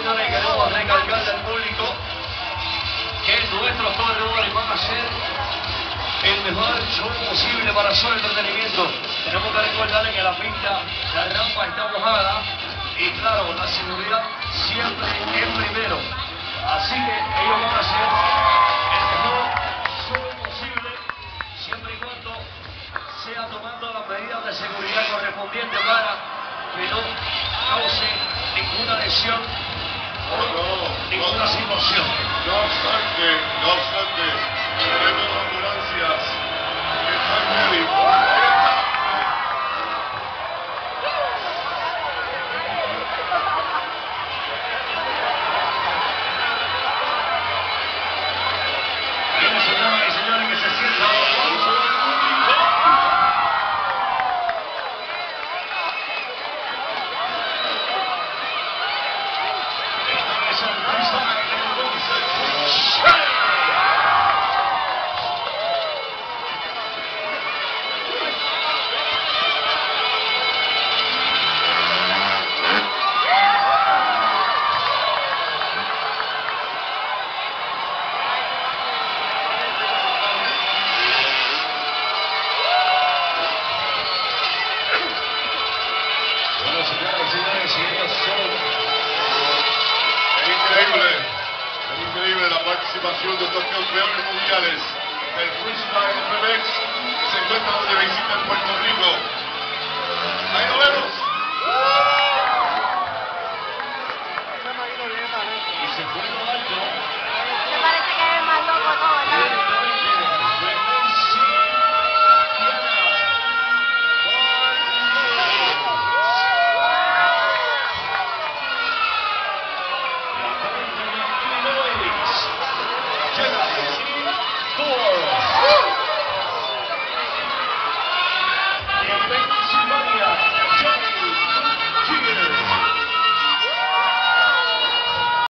señores, queremos recalcarle al público que nuestros corredores van a ser el mejor show posible para su entretenimiento. Tenemos que recordarle que la pista, la rampa está mojada y claro, la seguridad siempre es primero. Así que ellos van a hacer el mejor show posible, siempre y cuando sea tomando las medidas de seguridad correspondientes para que no cause ninguna lesión o ninguna situación. No obstante, tenemos ambulancias que están ready. Señoras y señores, que se sientan los aplausos del público. Esto es el freestyle, entonces. Bueno, señoras y señores, y estos son... Es increíble la participación de estos campeones mundiales del freestyle FMX que se encuentran de visita en Puerto Rico.